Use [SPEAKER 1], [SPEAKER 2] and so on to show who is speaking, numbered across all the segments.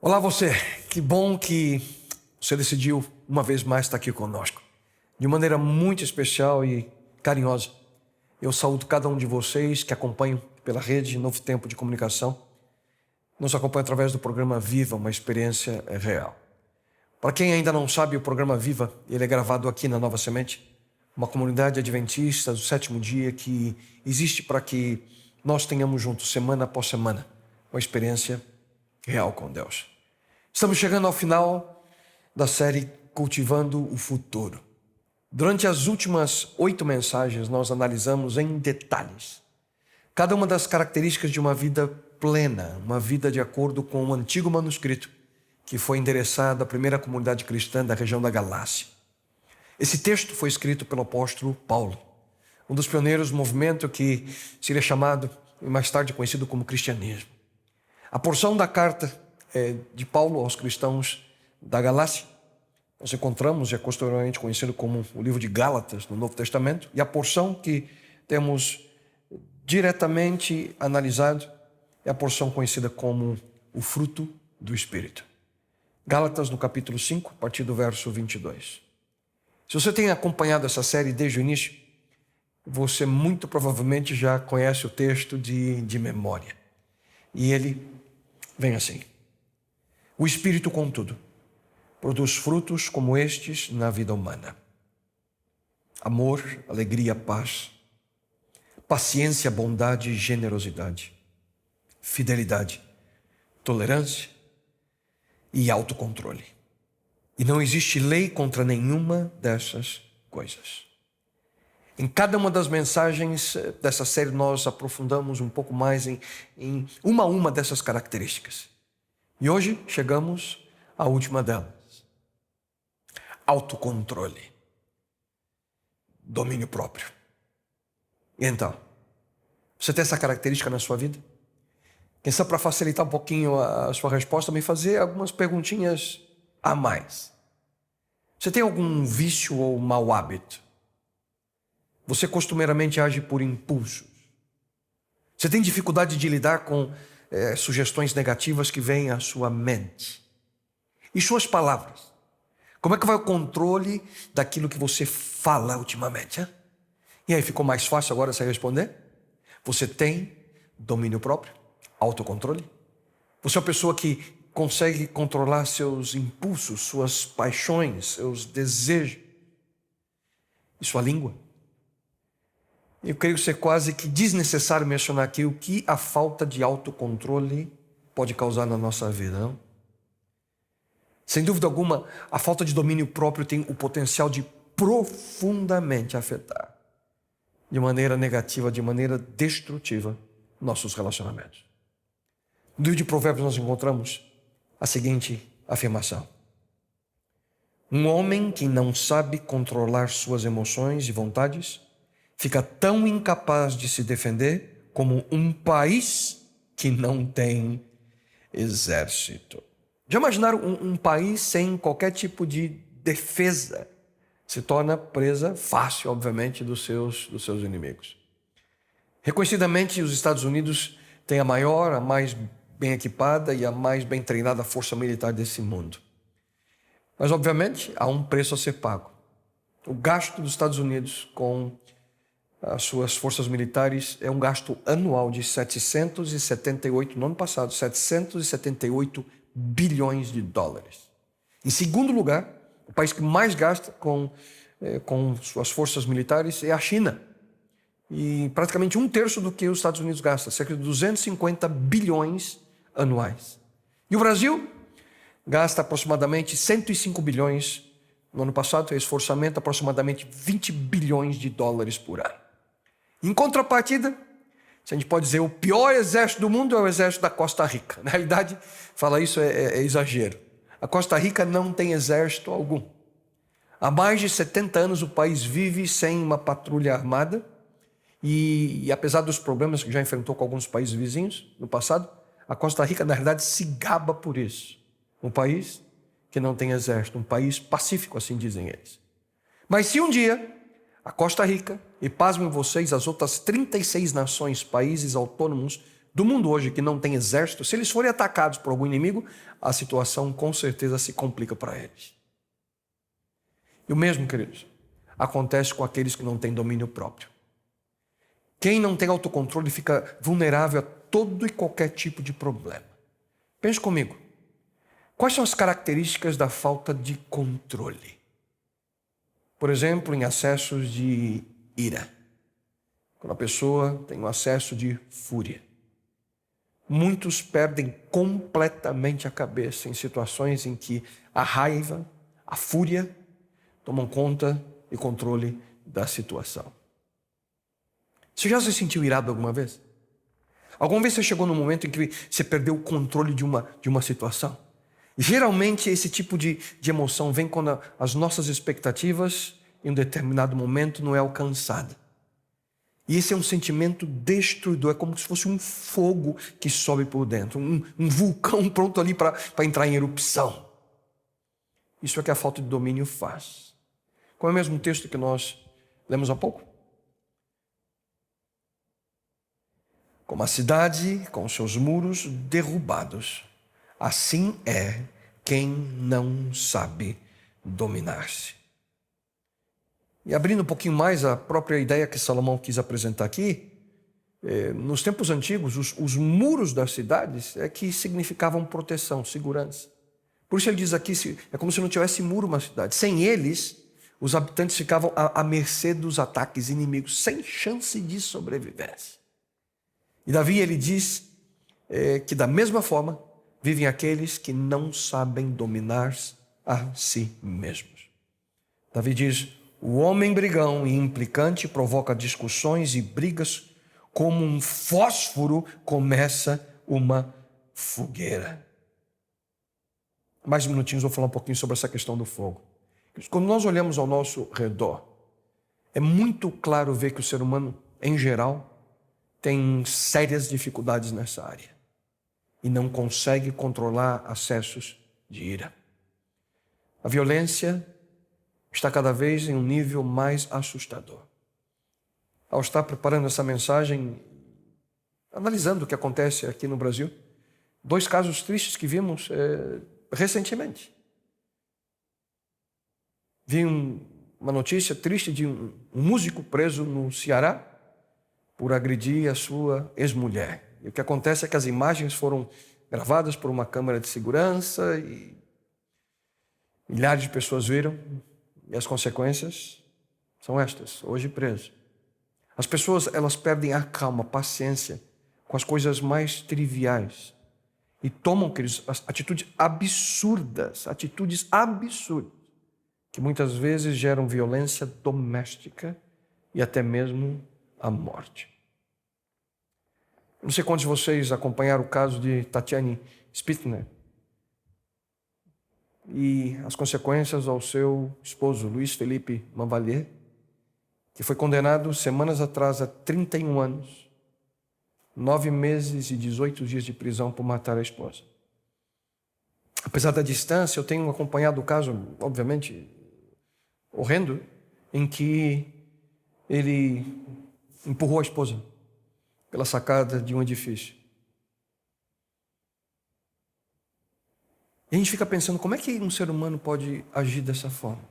[SPEAKER 1] Olá você, que bom que você decidiu uma vez mais estar aqui conosco. De maneira muito especial e carinhosa, eu saúdo cada um de vocês que acompanham pela rede Novo Tempo de Comunicação, nos acompanha através do programa Viva, uma experiência real. Para quem ainda não sabe, o programa Viva, ele é gravado aqui na Nova Semente, uma comunidade adventista do sétimo dia que existe para que nós tenhamos juntos, semana após semana, uma experiência real com Deus. Estamos chegando ao final da série Cultivando o Futuro. Durante as últimas 8 mensagens, nós analisamos em detalhes cada uma das características de uma vida plena, uma vida de acordo com o antigo manuscrito que foi endereçado à primeira comunidade cristã da região da Galácia. Esse texto foi escrito pelo apóstolo Paulo, um dos pioneiros do movimento que seria chamado e mais tarde conhecido como cristianismo. A porção da carta de Paulo aos cristãos da Galácia nós encontramos, é posteriormente conhecido como o livro de Gálatas no Novo Testamento, e a porção que temos diretamente analisado é a porção conhecida como o fruto do Espírito. Gálatas no capítulo 5, a partir do verso 22. Se você tem acompanhado essa série desde o início, você muito provavelmente já conhece o texto de memória. E ele vem assim: o Espírito, contudo, produz frutos como estes na vida humana: amor, alegria, paz, paciência, bondade, generosidade, fidelidade, tolerância e autocontrole. E não existe lei contra nenhuma dessas coisas. Em cada uma das mensagens dessa série nós aprofundamos um pouco mais em uma a uma dessas características. E hoje chegamos à última delas: autocontrole, domínio próprio. E então, você tem essa característica na sua vida? Quem sabe, para facilitar um pouquinho a sua resposta, me fazer algumas perguntinhas a mais. Você tem algum vício ou mau hábito? Você costumeiramente age por impulsos? Você tem dificuldade de lidar com sugestões negativas que vêm à sua mente? E suas palavras? Como é que vai o controle daquilo que você fala ultimamente? Hein? E aí, ficou mais fácil agora você responder? Você tem domínio próprio? Autocontrole? Você é uma pessoa que consegue controlar seus impulsos, suas paixões, seus desejos e sua língua? Eu creio ser quase que desnecessário mencionar aqui o que a falta de autocontrole pode causar na nossa vida, não? Sem dúvida alguma, a falta de domínio próprio tem o potencial de profundamente afetar, de maneira negativa, de maneira destrutiva, nossos relacionamentos. No livro de Provérbios nós encontramos a seguinte afirmação: um homem que não sabe controlar suas emoções e vontades fica tão incapaz de se defender como um país que não tem exército. Já imaginaram um país sem qualquer tipo de defesa? Se torna presa fácil, obviamente, dos seus inimigos. Reconhecidamente, os Estados Unidos têm a maior, a mais bem equipada e a mais bem treinada força militar desse mundo. Mas, obviamente, há um preço a ser pago. O gasto dos Estados Unidos com as suas forças militares é um gasto anual de 778, no ano passado, 778 bilhões de dólares. Em segundo lugar, o país que mais gasta com suas forças militares é a China. E praticamente 1/3 do que os Estados Unidos gasta, cerca de 250 bilhões anuais. E o Brasil gasta aproximadamente 105 bilhões no ano passado, esse orçamento aproximadamente 20 bilhões de dólares por ano. Em contrapartida, se a gente pode dizer, o pior exército do mundo é o exército da Costa Rica. Na realidade, falar isso é exagero. A Costa Rica não tem exército algum. Há mais de 70 anos o país vive sem uma patrulha armada e apesar dos problemas que já enfrentou com alguns países vizinhos no passado, a Costa Rica, na realidade, se gaba por isso. Um país que não tem exército, um país pacífico, assim dizem eles. Mas se um dia a Costa Rica, e pasmem vocês, as outras 36 nações, países autônomos do mundo hoje que não tem exército, se eles forem atacados por algum inimigo, a situação com certeza se complica para eles. E o mesmo, queridos, acontece com aqueles que não têm domínio próprio. Quem não tem autocontrole fica vulnerável a todo e qualquer tipo de problema. Pense comigo. Quais são as características da falta de controle? Por exemplo, em acessos de ira. Quando a pessoa tem um acesso de fúria. Muitos perdem completamente a cabeça em situações em que a raiva, a fúria, tomam conta e controle da situação. Você já se sentiu irado alguma vez? Alguma vez você chegou num momento em que você perdeu o controle de uma situação? Geralmente esse tipo de emoção vem quando as nossas expectativas em um determinado momento não é alcançada. E esse é um sentimento destruidor, é como se fosse um fogo que sobe por dentro, um vulcão pronto ali para entrar em erupção. Isso é que a falta de domínio faz. Qual é o mesmo texto que nós lemos há pouco? Como a cidade com seus muros derrubados, assim é quem não sabe dominar-se. E abrindo um pouquinho mais a própria ideia que Salomão quis apresentar aqui, nos tempos antigos, os muros das cidades é que significavam proteção, segurança. Por isso ele diz aqui, é como se não tivesse muro uma cidade. Sem eles, os habitantes ficavam à mercê dos ataques inimigos, sem chance de sobrevivência. E Davi, ele diz que da mesma forma, vivem aqueles que não sabem dominar a si mesmos. Davi diz: o homem brigão e implicante provoca discussões e brigas como um fósforo começa uma fogueira. Mais minutinhos vou falar um pouquinho sobre essa questão do fogo. Quando nós olhamos ao nosso redor, é muito claro ver que o ser humano, em geral, tem sérias dificuldades nessa área e não consegue controlar acessos de ira. A violência está cada vez em um nível mais assustador. Ao estar preparando essa mensagem, analisando o que acontece aqui no Brasil, 2 casos tristes que vimos recentemente. Vi uma notícia triste de um músico preso no Ceará por agredir a sua ex-mulher. E o que acontece é que as imagens foram gravadas por uma câmera de segurança e milhares de pessoas viram. E as consequências são estas, hoje preso. As pessoas, elas perdem a calma, a paciência com as coisas mais triviais e tomam atitudes absurdas, que muitas vezes geram violência doméstica e até mesmo a morte. Não sei quantos de vocês acompanharam o caso de Tatiane Spittner e as consequências ao seu esposo, Luiz Felipe Manvalier, que foi condenado semanas atrás a 31 anos, 9 meses e 18 dias de prisão por matar a esposa. Apesar da distância, eu tenho acompanhado o caso, obviamente, horrendo, em que ele empurrou a esposa pela sacada de um edifício. E a gente fica pensando, como é que um ser humano pode agir dessa forma?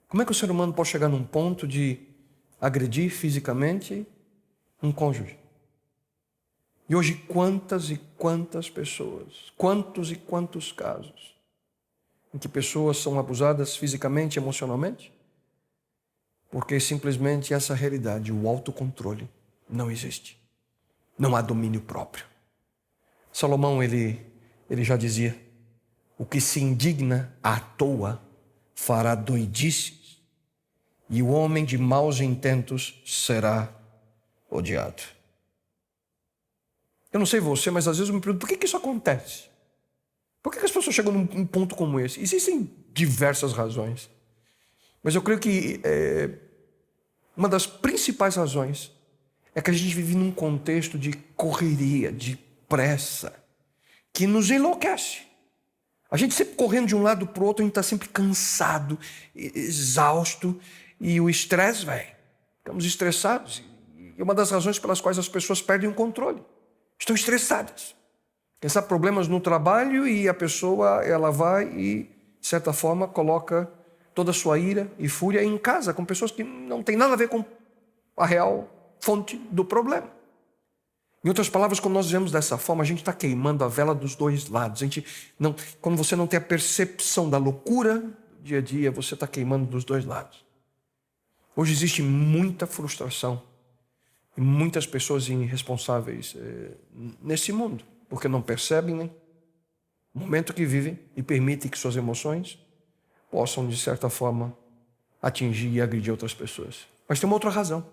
[SPEAKER 1] Como é que o ser humano pode chegar num ponto de agredir fisicamente um cônjuge? E hoje quantas e quantas pessoas, quantos e quantos casos em que pessoas são abusadas fisicamente, emocionalmente? Porque simplesmente essa realidade, o autocontrole, não existe. Não há domínio próprio. Salomão, ele já dizia: o que se indigna à toa fará doidices, e o homem de maus intentos será odiado. Eu não sei você, mas às vezes eu me pergunto, por que isso acontece? Por que as pessoas chegam num ponto como esse? Existem diversas razões. Mas eu creio que uma das principais razões é que a gente vive num contexto de correria, de pressa, que nos enlouquece. A gente sempre correndo de um lado para o outro, a gente está sempre cansado, exausto, e o estresse vem. Ficamos estressados. E E uma das razões pelas quais as pessoas perdem o controle. Estão estressadas. Quem sabe problemas no trabalho e a pessoa, ela vai e, de certa forma, coloca toda a sua ira e fúria em casa, com pessoas que não têm nada a ver com a real fonte do problema. Em outras palavras, quando nós vivemos dessa forma, a gente está queimando a vela dos dois lados. Quando você não tem a percepção da loucura do dia a dia, você está queimando dos dois lados. Hoje existe muita frustração e muitas pessoas irresponsáveis nesse mundo, porque não percebem o momento que vivem e permitem que suas emoções possam, de certa forma, atingir e agredir outras pessoas. Mas tem uma outra razão,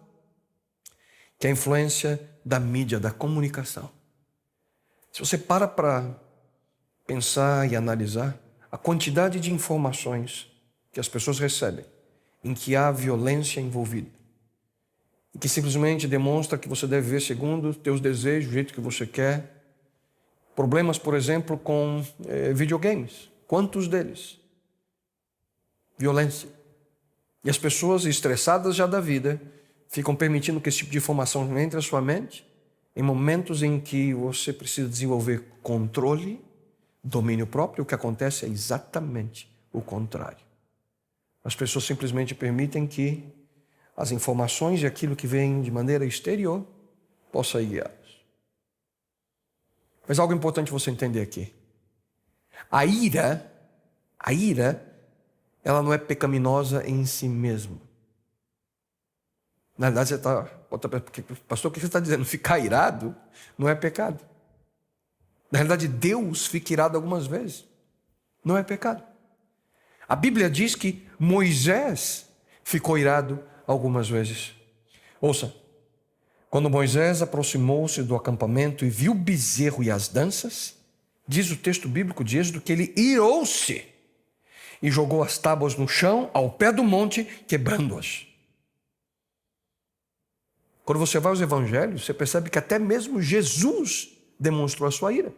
[SPEAKER 1] que é a influência da mídia, da comunicação. Se você para pensar e analisar a quantidade de informações que as pessoas recebem, em que há violência envolvida, e que simplesmente demonstra que você deve ver segundo os teus desejos, do jeito que você quer. Problemas, por exemplo, com videogames. Quantos deles? Violência. E as pessoas estressadas já da vida ficam permitindo que esse tipo de informação entre na sua mente em momentos em que você precisa desenvolver controle, domínio próprio. O que acontece é exatamente o contrário. As pessoas simplesmente permitem que as informações e aquilo que vem de maneira exterior possa guiá-los. Mas algo importante você entender aqui. A ira, ela não é pecaminosa em si mesma. Na verdade, você está... Pastor, o que você está dizendo? Ficar irado não é pecado. Na realidade, Deus fica irado algumas vezes. Não é pecado. A Bíblia diz que Moisés ficou irado algumas vezes. Ouça, quando Moisés aproximou-se do acampamento e viu o bezerro e as danças, diz o texto bíblico de Êxodo que ele irou-se e jogou as tábuas no chão, ao pé do monte, quebrando-as. Quando você vai aos evangelhos, você percebe que até mesmo Jesus demonstrou a sua ira.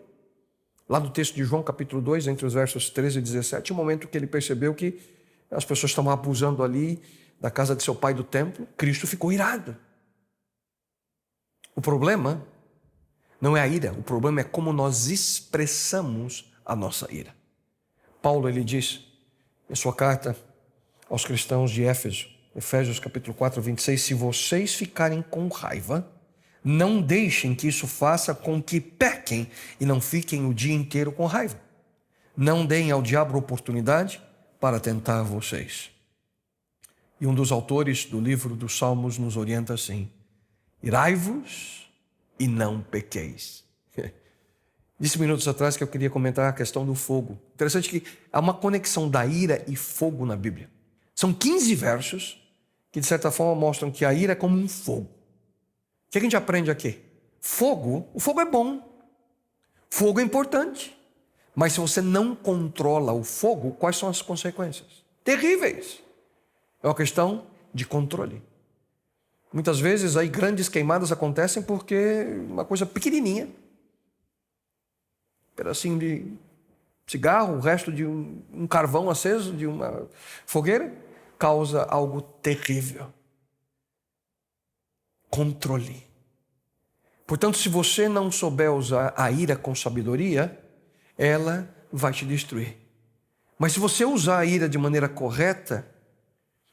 [SPEAKER 1] Lá no texto de João, capítulo 2, entre os versos 13 e 17, o momento que ele percebeu que as pessoas estavam abusando ali da casa de seu pai do templo, Cristo ficou irado. O problema não é a ira, o problema é como nós expressamos a nossa ira. Paulo, ele diz em sua carta aos cristãos de Éfeso, Efésios capítulo 4, 26, se vocês ficarem com raiva, não deixem que isso faça com que pequem e não fiquem o dia inteiro com raiva. Não deem ao diabo oportunidade para tentar vocês. E um dos autores do livro dos Salmos nos orienta assim: irai-vos e não pequeis. Disse minutos atrás que eu queria comentar a questão do fogo. Interessante que há uma conexão da ira e fogo na Bíblia. São 15 versos que de certa forma mostram que a ira é como um fogo. O que a gente aprende aqui? O fogo é bom. Fogo é importante. Mas se você não controla o fogo, quais são as consequências? Terríveis. É uma questão de controle. Muitas vezes aí grandes queimadas acontecem porque uma coisa pequenininha, um pedacinho de cigarro, o resto de um carvão aceso, de uma fogueira, causa algo terrível. Controle. Portanto, se você não souber usar a ira com sabedoria, ela vai te destruir. Mas se você usar a ira de maneira correta,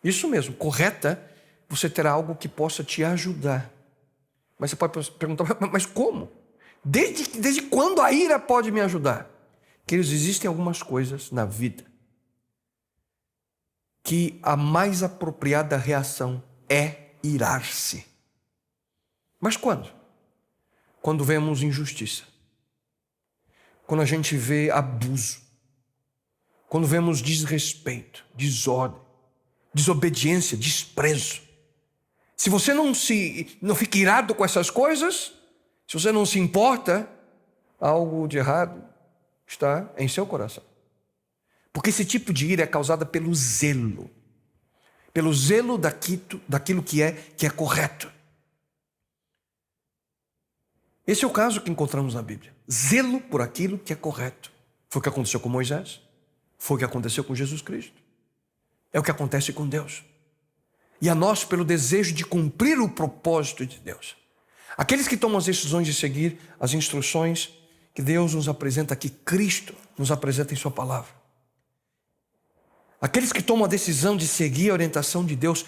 [SPEAKER 1] isso mesmo, correta, você terá algo que possa te ajudar. Mas você pode perguntar, mas como? Desde quando a ira pode me ajudar? Queridos, existem algumas coisas na vida que a mais apropriada reação é irar-se. Mas quando? Quando vemos injustiça. Quando a gente vê abuso. Quando vemos desrespeito, desordem, desobediência, desprezo. Se você não fica irado com essas coisas, se você não se importa, algo de errado está em seu coração. Porque esse tipo de ira é causada pelo zelo daquilo que é correto. Esse é o caso que encontramos na Bíblia. Zelo por aquilo que é correto. Foi o que aconteceu com Moisés. Foi o que aconteceu com Jesus Cristo. É o que acontece com Deus. e a nós pelo desejo de cumprir o propósito de Deus. Aqueles que tomam as decisões de seguir as instruções que Deus nos apresenta, que Cristo nos apresenta em sua palavra. Aqueles que tomam a decisão de seguir a orientação de Deus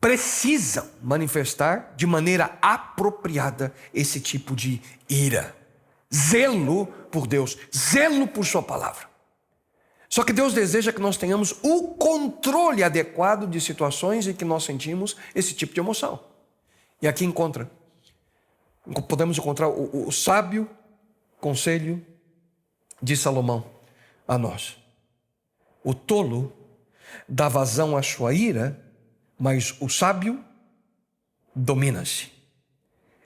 [SPEAKER 1] precisam manifestar de maneira apropriada esse tipo de ira. Zelo por Deus, zelo por sua palavra. Só que Deus deseja que nós tenhamos o controle adequado de situações em que nós sentimos esse tipo de emoção. E aqui podemos encontrar o sábio conselho de Salomão a nós. O tolo dá vazão à sua ira, mas o sábio domina-se.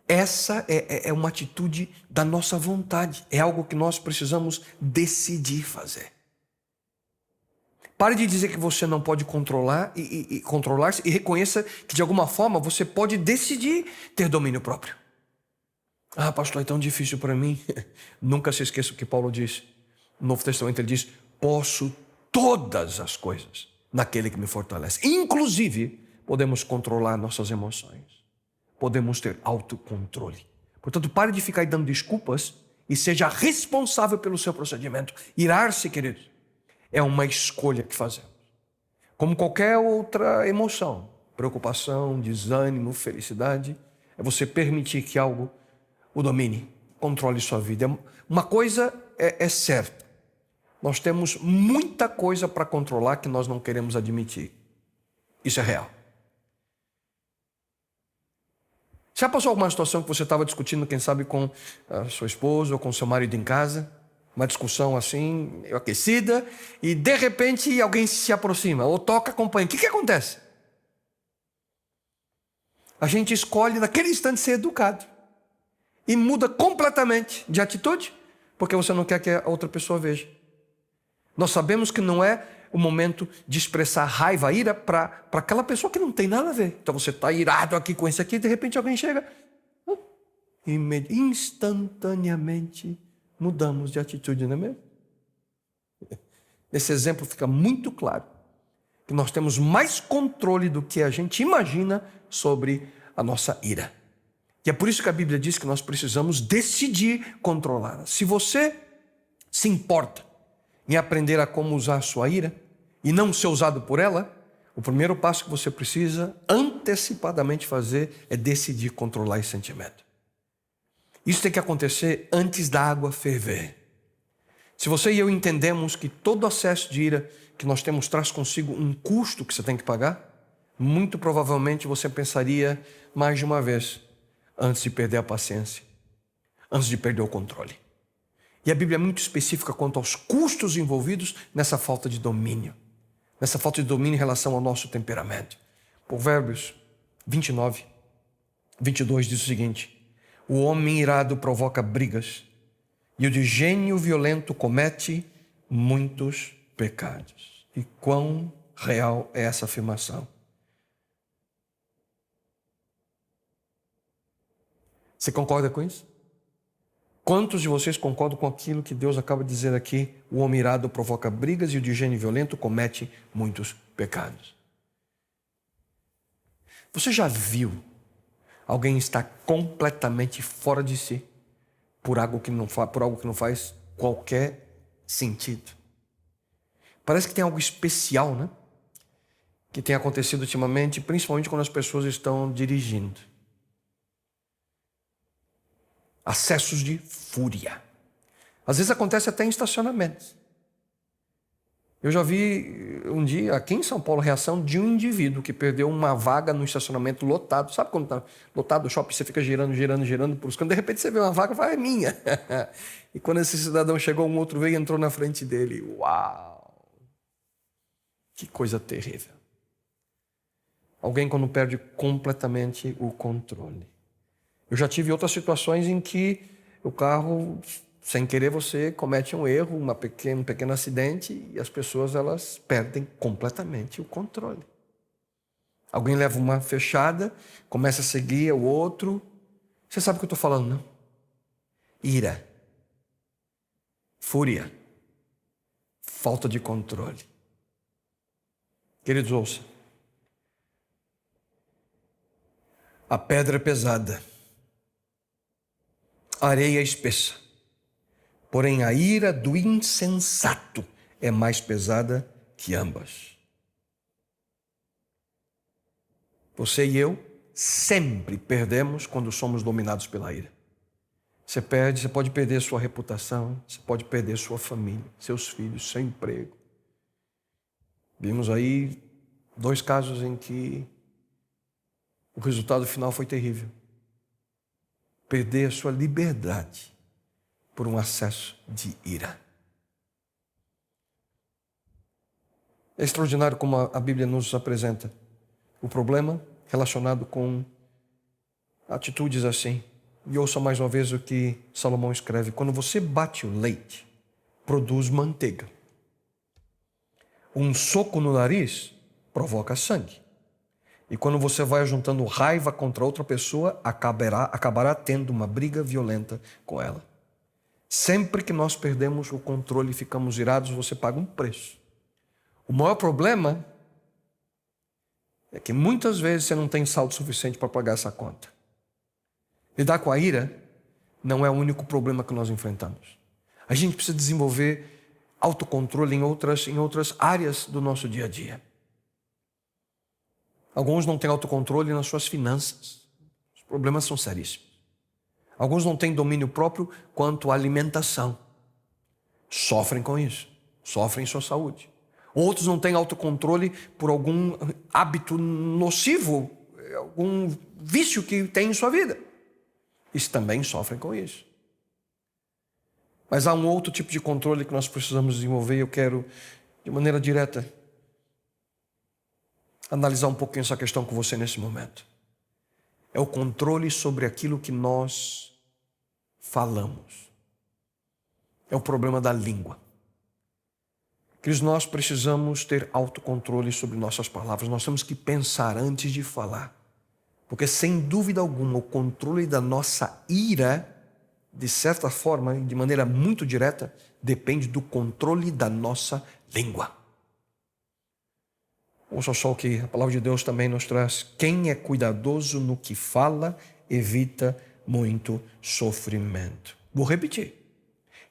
[SPEAKER 1] Essa é uma atitude da nossa vontade. É algo que nós precisamos decidir fazer. Pare de dizer que você não pode controlar e controlar-se, e reconheça que de alguma forma você pode decidir ter domínio próprio. Ah, pastor, é tão difícil para mim. Nunca se esqueça o que Paulo diz. No Novo Testamento ele diz: posso todas as coisas naquele que me fortalece. Inclusive, podemos controlar nossas emoções. Podemos ter autocontrole. Portanto, pare de ficar aí dando desculpas e seja responsável pelo seu procedimento. Irar-se, queridos, é uma escolha que fazemos. Como qualquer outra emoção, preocupação, desânimo, felicidade, é você permitir que algo o domine, controle sua vida. Uma coisa é certa: nós temos muita coisa para controlar que nós não queremos admitir. Isso é real. Já passou alguma situação que você estava discutindo, quem sabe, com a sua esposa ou com seu marido em casa? Uma discussão assim, meio aquecida, e de repente alguém se aproxima, ou toca a campainha. O que acontece? A gente escolhe naquele instante ser educado e muda completamente de atitude, porque você não quer que a outra pessoa veja. Nós sabemos que não é o momento de expressar raiva, ira para aquela pessoa que não tem nada a ver. Então você está irado aqui com isso aqui, e de repente alguém chega, instantaneamente mudamos de atitude, não é mesmo? Nesse exemplo fica muito claro que nós temos mais controle do que a gente imagina sobre a nossa ira. E é por isso que a Bíblia diz que nós precisamos decidir controlá-la. Se você se importa em aprender a como usar a sua ira e não ser usado por ela, o primeiro passo que você precisa antecipadamente fazer é decidir controlar esse sentimento. Isso tem que acontecer antes da água ferver. Se você e eu entendemos que todo acesso de ira que nós temos traz consigo um custo que você tem que pagar, muito provavelmente você pensaria mais de uma vez antes de perder a paciência, antes de perder o controle. E a Bíblia é muito específica quanto aos custos envolvidos nessa falta de domínio. Nessa falta de domínio em relação ao nosso temperamento. Provérbios 29, 22 diz o seguinte: o homem irado provoca brigas, e o de gênio violento comete muitos pecados. E quão real é essa afirmação? Você concorda com isso? Quantos de vocês concordam com aquilo que Deus acaba de dizer aqui? O homem irado provoca brigas e o de gênio violento comete muitos pecados. Você já viu alguém estar completamente fora de si por algo que não faz qualquer sentido? Parece que tem algo especial, né? Que tem acontecido ultimamente, principalmente quando as pessoas estão dirigindo. Acessos de fúria. Às vezes acontece até em estacionamentos. Eu já vi um dia aqui em São Paulo a reação de um indivíduo que perdeu uma vaga no estacionamento lotado. Sabe quando está lotado o shopping, você fica girando por os cantos, de repente você vê uma vaga e fala, é minha. E quando esse cidadão chegou, um outro veio e entrou na frente dele. Uau! Que coisa terrível. Alguém quando perde completamente o controle. Eu já tive outras situações em que o carro, sem querer, você comete um erro, um pequeno acidente, e as pessoas elas perdem completamente o controle. Alguém leva uma fechada, começa a seguir o outro. Você sabe o que eu estou falando, não? Ira, fúria, falta de controle. Queridos, ouça. A pedra é pesada, a areia é espessa, porém a ira do insensato é mais pesada que ambas. Você e eu sempre perdemos quando somos dominados pela ira. Você pode perder sua reputação, você pode perder sua família, seus filhos, seu emprego. Vimos aí 2 casos em que o resultado final foi terrível. Perder a sua liberdade por um acesso de ira. É extraordinário como a Bíblia nos apresenta o problema relacionado com atitudes assim. E ouça mais uma vez o que Salomão escreve. Quando você bate o leite, produz manteiga. Um soco no nariz provoca sangue. E quando você vai juntando raiva contra outra pessoa, acabará tendo uma briga violenta com ela. Sempre que nós perdemos o controle e ficamos irados, você paga um preço. O maior problema é que muitas vezes você não tem saldo suficiente para pagar essa conta. Lidar com a ira não é o único problema que nós enfrentamos. A gente precisa desenvolver autocontrole em outras áreas do nosso dia a dia. Alguns não têm autocontrole nas suas finanças. Os problemas são seríssimos. Alguns não têm domínio próprio quanto à alimentação. Sofrem com isso. Sofrem em sua saúde. Outros não têm autocontrole por algum hábito nocivo, algum vício que tem em sua vida. Eles também sofrem com isso. Mas há um outro tipo de controle que nós precisamos desenvolver e eu quero, de maneira direta, analisar um pouquinho essa questão com você nesse momento. É o controle sobre aquilo que nós falamos. É o problema da língua. Queridos, nós precisamos ter autocontrole sobre nossas palavras. Nós temos que pensar antes de falar. Porque, sem dúvida alguma, o controle da nossa ira, de certa forma, de maneira muito direta, depende do controle da nossa língua. Ouça só o que a palavra de Deus também nos traz. Quem é cuidadoso no que fala, evita muito sofrimento. Vou repetir.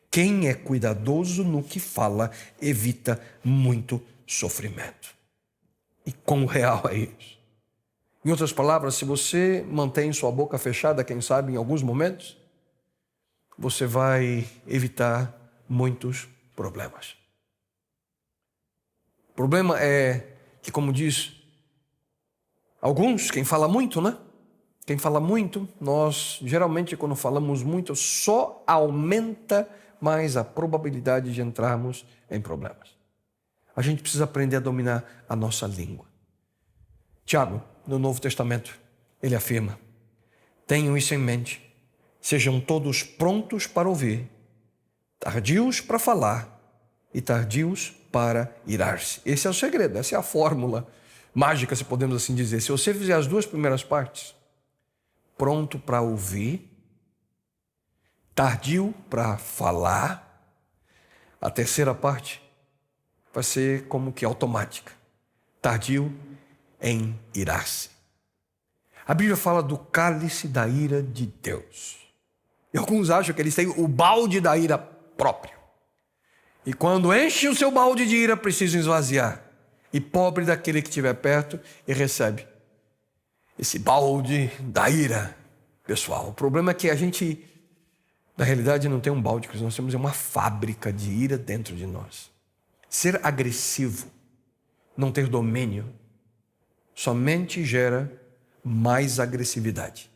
[SPEAKER 1] Quem é cuidadoso no que fala, evita muito sofrimento. E quão real é isso? Em outras palavras, se você mantém sua boca fechada, quem sabe em alguns momentos, você vai evitar muitos problemas. O problema é que, como diz alguns, quem fala muito, né? Quem fala muito, nós geralmente quando falamos muito, só aumenta mais a probabilidade de entrarmos em problemas. A gente precisa aprender a dominar a nossa língua. Tiago, no Novo Testamento, ele afirma: tenham isso em mente, sejam todos prontos para ouvir, tardios para falar e tardios para irar-se. Esse é o segredo, essa é a fórmula mágica, se podemos assim dizer. Se você fizer as 2 primeiras partes, pronto para ouvir, tardio para falar, a terceira parte vai ser como que automática, tardio em irar-se. A Bíblia fala do cálice da ira de Deus. E alguns acham que eles têm o balde da ira próprio. E quando enchem o seu balde de ira, precisam esvaziar. E pobre daquele que estiver perto e recebe esse balde da ira pessoal. O problema é que a gente, na realidade, não tem um balde, que nós temos uma fábrica de ira dentro de nós. Ser agressivo, não ter domínio, somente gera mais agressividade.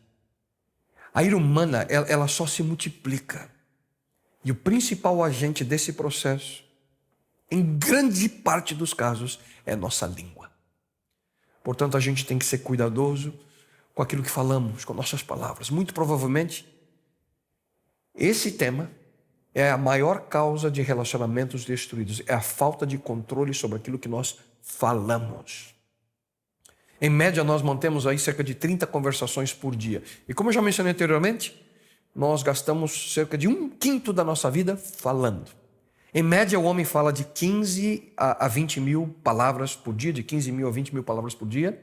[SPEAKER 1] A ira humana, ela só se multiplica. E o principal agente desse processo, em grande parte dos casos, é nossa língua. Portanto, a gente tem que ser cuidadoso com aquilo que falamos, com nossas palavras. Muito provavelmente, esse tema é a maior causa de relacionamentos destruídos. É a falta de controle sobre aquilo que nós falamos. Em média, nós mantemos aí cerca de 30 conversações por dia. E como eu já mencionei anteriormente, nós gastamos cerca de 1/5 da nossa vida falando. Em média, o homem fala de 15 a 20 mil palavras por dia, de 15 mil a 20 mil palavras por dia.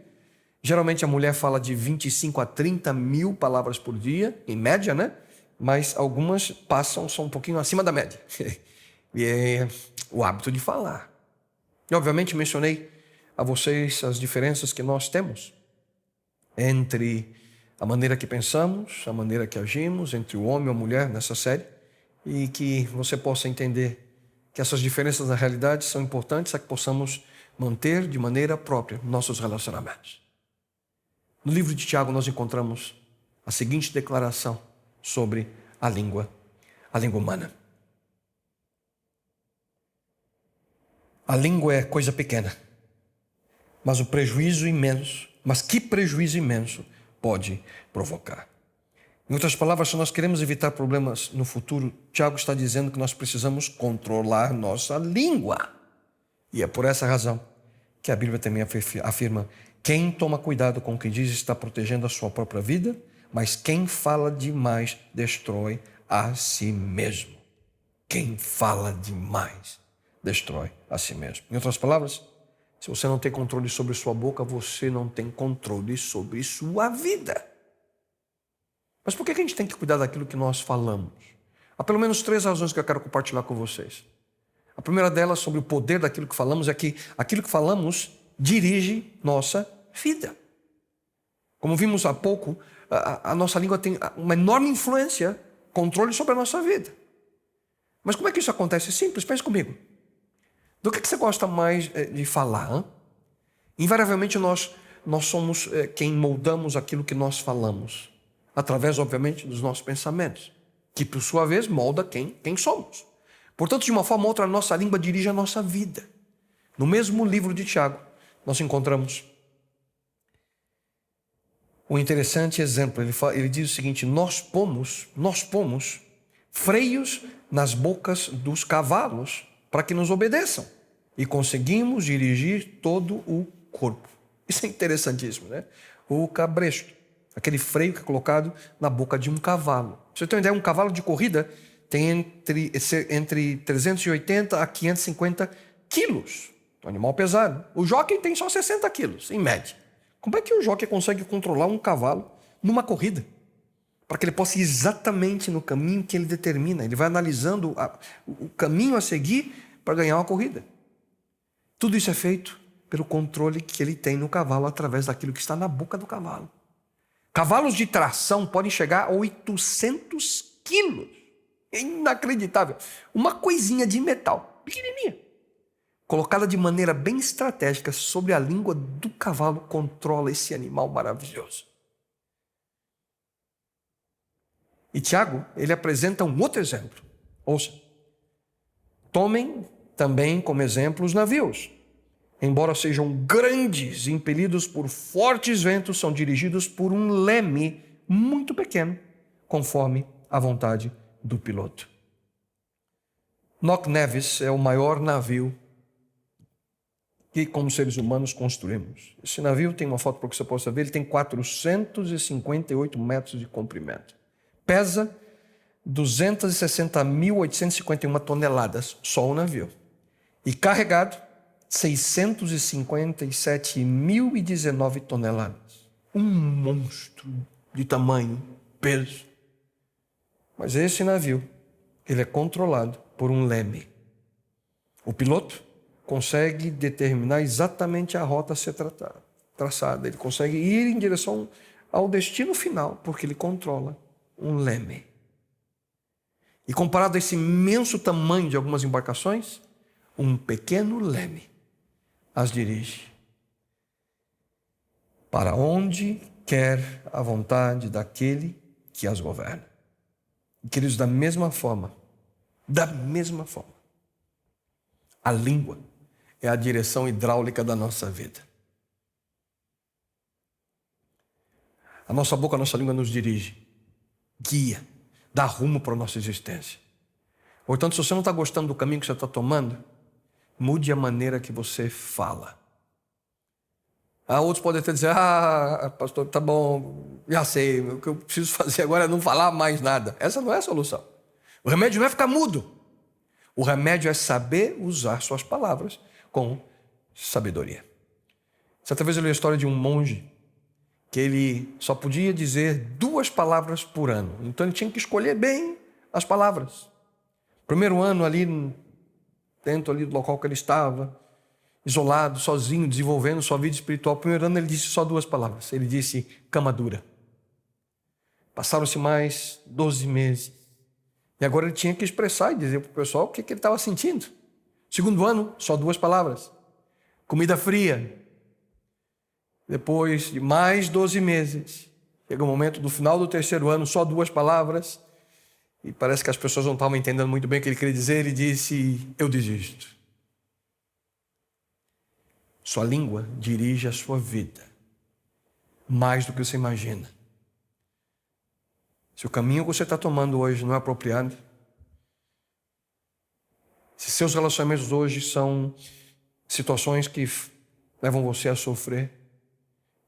[SPEAKER 1] Geralmente a mulher fala de 25 a 30 mil palavras por dia, em média, né? Mas algumas são um pouquinho acima da média. E é o hábito de falar. E obviamente mencionei a vocês as diferenças que nós temos entre a maneira que pensamos, a maneira que agimos, entre o homem e a mulher nessa série, e que você possa entender que essas diferenças na realidade são importantes para que possamos manter de maneira própria nossos relacionamentos. No livro de Tiago nós encontramos a seguinte declaração sobre a língua humana. A língua é coisa pequena, mas que prejuízo imenso pode provocar. Em outras palavras, se nós queremos evitar problemas no futuro, Tiago está dizendo que nós precisamos controlar nossa língua. E é por essa razão que a Bíblia também afirma: quem toma cuidado com o que diz está protegendo a sua própria vida, mas quem fala demais destrói a si mesmo. Quem fala demais destrói a si mesmo. Em outras palavras, se você não tem controle sobre sua boca, você não tem controle sobre sua vida. Mas por que a gente tem que cuidar daquilo que nós falamos? Há pelo menos 3 razões que eu quero compartilhar com vocês. A primeira delas, sobre o poder daquilo que falamos, é que aquilo que falamos dirige nossa vida. Como vimos há pouco, a nossa língua tem uma enorme influência, controle sobre a nossa vida. Mas como é que isso acontece? É simples, pense comigo. Do que você gosta mais de falar? Hein? Invariavelmente nós somos quem moldamos aquilo que nós falamos, através, obviamente, dos nossos pensamentos, que por sua vez molda quem somos. Portanto, de uma forma ou outra, a nossa língua dirige a nossa vida. No mesmo livro de Tiago, nós encontramos um interessante exemplo. Ele diz o seguinte: nós pomos freios nas bocas dos cavalos para que nos obedeçam, e conseguimos dirigir todo o corpo. Isso é interessantíssimo, né? O cabresto, aquele freio que é colocado na boca de um cavalo. Você tem uma ideia, um cavalo de corrida tem entre 380 a 550 quilos. Um animal pesado. O jockey tem só 60 quilos, em média. Como é que o jockey consegue controlar um cavalo numa corrida? Para que ele possa ir exatamente no caminho que ele determina. Ele vai analisando o caminho a seguir para ganhar uma corrida. Tudo isso é feito pelo controle que ele tem no cavalo através daquilo que está na boca do cavalo. Cavalos de tração podem chegar a 800 quilos. É inacreditável. Uma coisinha de metal, pequenininha, colocada de maneira bem estratégica sobre a língua do cavalo, controla esse animal maravilhoso. E Tiago, ele apresenta um outro exemplo. Ouça. Tomem também como exemplo os navios. Embora sejam grandes, impelidos por fortes ventos, são dirigidos por um leme muito pequeno, conforme a vontade do piloto. Knock Nevis é o maior navio que, como seres humanos, construímos. Esse navio tem uma foto para que você possa ver, ele tem 458 metros de comprimento. Pesa 260.851 toneladas, só o navio. E carregado, 657.019 toneladas. Um monstro de tamanho, peso. Mas esse navio, ele é controlado por um leme. O piloto consegue determinar exatamente a rota a ser traçada. Ele consegue ir em direção ao destino final, porque ele controla um leme. E comparado a esse imenso tamanho de algumas embarcações, um pequeno leme as dirige para onde quer a vontade daquele que as governa. E, queridos, da mesma forma, a língua é a direção hidráulica da nossa vida. A nossa boca, a nossa língua nos dirige, guia, dá rumo para a nossa existência. Portanto, se você não está gostando do caminho que você está tomando, mude a maneira que você fala. Outros podem até dizer: pastor, tá bom, já sei, o que eu preciso fazer agora é não falar mais nada. Essa não é a solução. O remédio não é ficar mudo. O remédio é saber usar suas palavras com sabedoria. Certa vez eu li a história de um monge que ele só podia dizer 2 palavras por ano. Então ele tinha que escolher bem as palavras. Primeiro ano ali, dentro ali do local que ele estava, isolado, sozinho, desenvolvendo sua vida espiritual. Primeiro ano ele disse só 2 palavras. Ele disse cama dura. Passaram-se mais 12 meses. E agora ele tinha que expressar e dizer para o pessoal o que ele estava sentindo. Segundo ano, só 2 palavras. Comida fria. Depois de mais 12 meses, chega o momento do final do 3º ano, só 2 palavras. E parece que as pessoas não estavam entendendo muito bem o que ele queria dizer. Ele disse, eu desisto. Sua língua dirige a sua vida, mais do que você imagina. Se o caminho que você está tomando hoje não é apropriado, se seus relacionamentos hoje são situações que levam você a sofrer,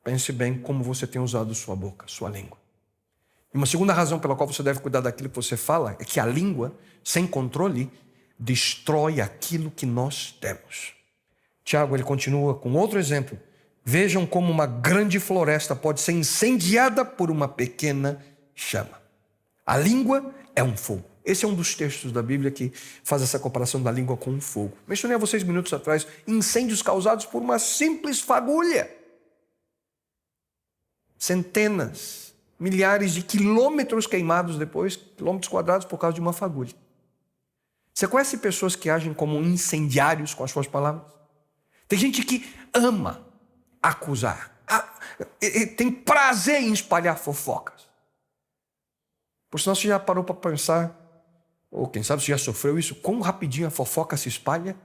[SPEAKER 1] pense bem como você tem usado sua boca, sua língua. E uma segunda razão pela qual você deve cuidar daquilo que você fala é que a língua, sem controle, destrói aquilo que nós temos. Tiago, ele continua com outro exemplo. Vejam como uma grande floresta pode ser incendiada por uma pequena chama. A língua é um fogo. Esse é um dos textos da Bíblia que faz essa comparação da língua com o fogo. Mencionei a vocês minutos atrás incêndios causados por uma simples fagulha. Centenas, milhares de quilômetros queimados depois, quilômetros quadrados por causa de uma fagulha. Você conhece pessoas que agem como incendiários com as suas palavras? Tem gente que ama acusar, tem prazer em espalhar fofocas. Por sinal, você já parou para pensar, ou quem sabe você já sofreu isso, quão rapidinho a fofoca se espalha?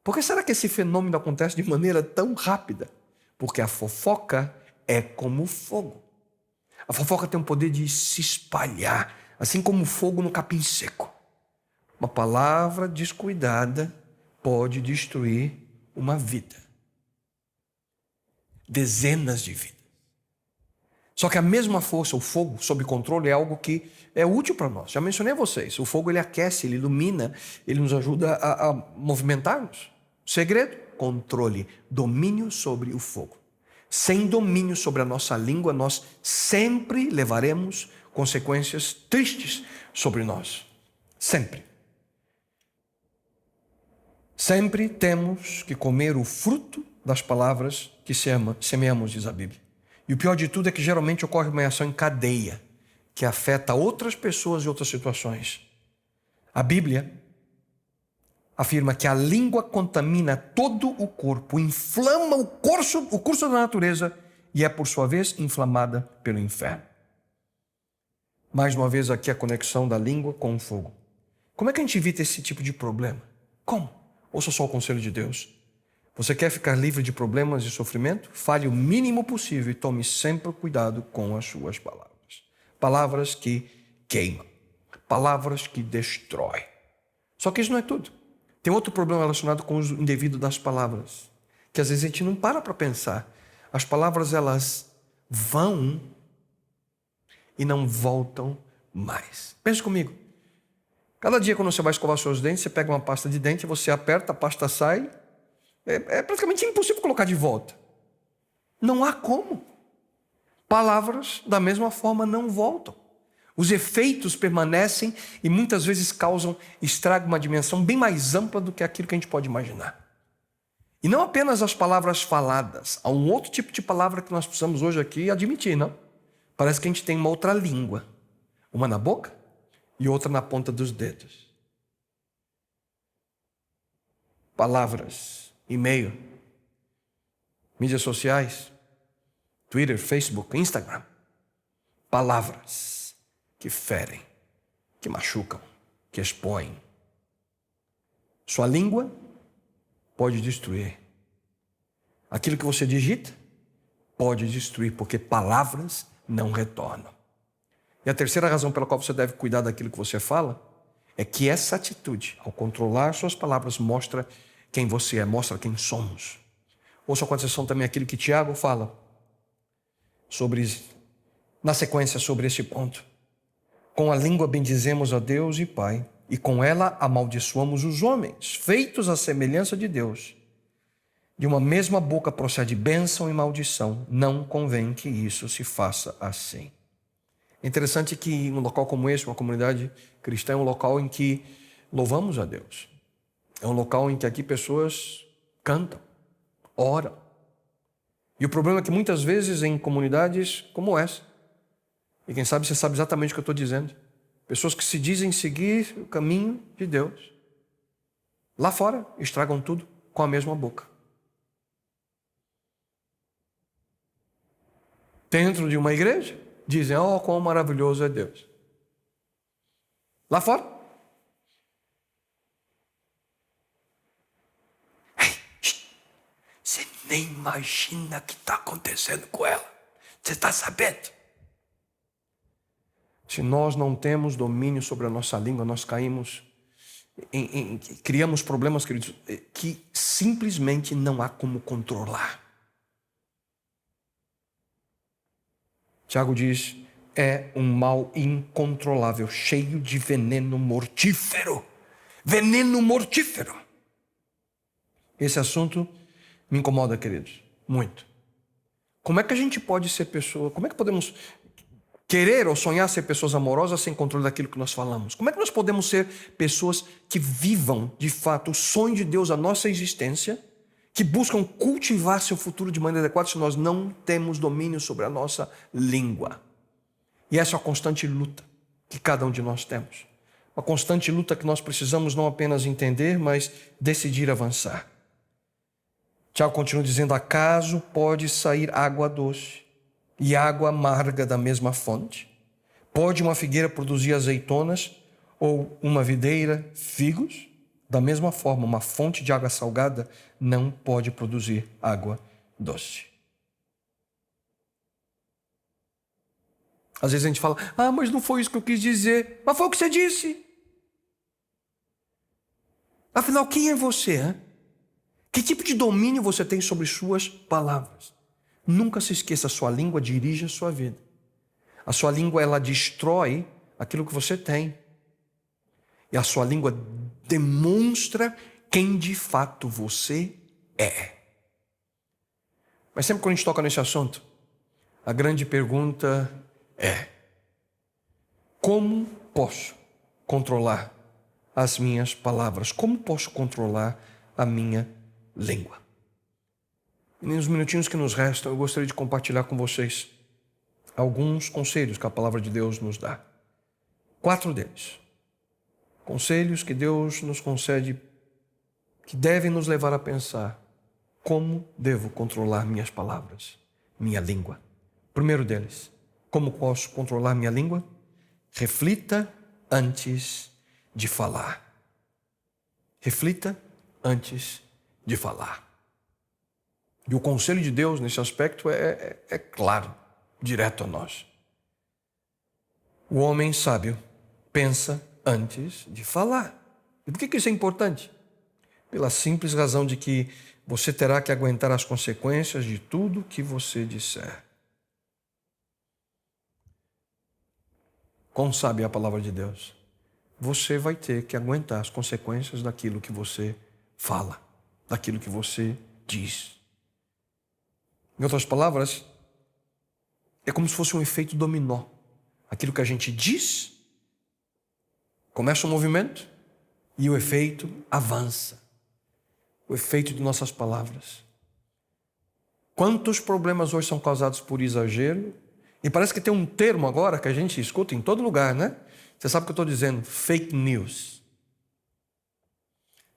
[SPEAKER 1] Por que será que esse fenômeno acontece de maneira tão rápida? Porque a fofoca é como fogo. A fofoca tem o poder de se espalhar, assim como o fogo no capim seco. Uma palavra descuidada pode destruir uma vida. Dezenas de vidas. Só que a mesma força, o fogo sob controle, é algo que é útil para nós. Já mencionei a vocês, o fogo ele aquece, ele ilumina, ele nos ajuda a movimentar-nos. Segredo? Controle, domínio sobre o fogo. Sem domínio sobre a nossa língua, nós sempre levaremos consequências tristes sobre nós. Sempre. Sempre temos que comer o fruto das palavras que semeamos, diz a Bíblia. E o pior de tudo é que geralmente ocorre uma reação em cadeia, que afeta outras pessoas e outras situações. A Bíblia afirma que a língua contamina todo o corpo, inflama o curso da natureza e é, por sua vez, inflamada pelo inferno. Mais uma vez aqui a conexão da língua com o fogo. Como é que a gente evita esse tipo de problema? Como? Ouça só o conselho de Deus. Você quer ficar livre de problemas e sofrimento? Fale o mínimo possível e tome sempre cuidado com as suas palavras. Palavras que queimam. Palavras que destroem. Só que isso não é tudo. Tem outro problema relacionado com o uso indevido das palavras, que às vezes a gente não para pensar. As palavras, elas vão e não voltam mais. Pense comigo. Cada dia quando você vai escovar seus dentes, você pega uma pasta de dente, você aperta, a pasta sai. É praticamente impossível colocar de volta. Não há como. Palavras, da mesma forma, não voltam. Os efeitos permanecem e muitas vezes causam estrago, uma dimensão bem mais ampla do que aquilo que a gente pode imaginar. E não apenas as palavras faladas. Há um outro tipo de palavra que nós precisamos hoje aqui admitir, não? Parece que a gente tem uma outra língua. Uma na boca e outra na ponta dos dedos. Palavras, e-mail, mídias sociais, Twitter, Facebook, Instagram. Palavras que ferem, que machucam, que expõem. Sua língua pode destruir. Aquilo que você digita pode destruir, porque palavras não retornam. E a terceira razão pela qual você deve cuidar daquilo que você fala é que essa atitude, ao controlar suas palavras, mostra quem você é, mostra quem somos. Ouça com atenção também aquilo que Tiago fala na sequência sobre esse ponto. Com a língua bendizemos a Deus e Pai, e com ela amaldiçoamos os homens, feitos à semelhança de Deus. De uma mesma boca procede bênção e maldição. Não convém que isso se faça assim. É interessante que um local como esse, uma comunidade cristã, é um local em que louvamos a Deus. É um local em que aqui pessoas cantam, oram. E o problema é que muitas vezes em comunidades como essa, e quem sabe você sabe exatamente o que eu estou dizendo, pessoas que se dizem seguir o caminho de Deus, lá fora estragam tudo com a mesma boca. Dentro de uma igreja, dizem, oh, quão maravilhoso é Deus. Lá fora, você nem imagina o que está acontecendo com ela. Você está sabendo? Se nós não temos domínio sobre a nossa língua, nós caímos criamos problemas, queridos, que simplesmente não há como controlar. Tiago diz, é um mal incontrolável, cheio de veneno mortífero. Veneno mortífero. Esse assunto me incomoda, queridos, muito. Como é que a gente pode ser pessoa, como é que podemos querer ou sonhar ser pessoas amorosas sem controle daquilo que nós falamos? Como é que nós podemos ser pessoas que vivam, de fato, o sonho de Deus, a nossa existência, que buscam cultivar seu futuro de maneira adequada se nós não temos domínio sobre a nossa língua? E essa é a constante luta que cada um de nós temos. Uma constante luta que nós precisamos não apenas entender, mas decidir avançar. Tiago continua dizendo, acaso pode sair água doce e água amarga da mesma fonte? Pode uma figueira produzir azeitonas ou uma videira figos? Da mesma forma, uma fonte de água salgada não pode produzir água doce. Às vezes a gente fala, mas não foi isso que eu quis dizer. Mas foi o que você disse. Afinal, quem é você? Hein? Que tipo de domínio você tem sobre suas palavras? Nunca se esqueça, a sua língua dirige a sua vida. A sua língua, ela destrói aquilo que você tem. E a sua língua demonstra quem de fato você é. Mas sempre quando a gente toca nesse assunto, a grande pergunta é: como posso controlar as minhas palavras? Como posso controlar a minha língua? E nos minutinhos que nos restam, eu gostaria de compartilhar com vocês alguns conselhos que a palavra de Deus nos dá. 4 deles. Conselhos que Deus nos concede, que devem nos levar a pensar como devo controlar minhas palavras, minha língua. Primeiro deles, como posso controlar minha língua? Reflita antes de falar. Reflita antes de falar. E o conselho de Deus nesse aspecto é claro, direto a nós. O homem sábio pensa antes de falar. E por que isso é importante? Pela simples razão de que você terá que aguentar as consequências de tudo que você disser. Como sabe a palavra de Deus? Você vai ter que aguentar as consequências daquilo que você fala, daquilo que você diz. Em outras palavras, é como se fosse um efeito dominó. Aquilo que a gente diz, começa um movimento e o efeito avança. O efeito de nossas palavras. Quantos problemas hoje são causados por exagero? E parece que tem um termo agora que a gente escuta em todo lugar, né? Você sabe o que eu estou dizendo? Fake news.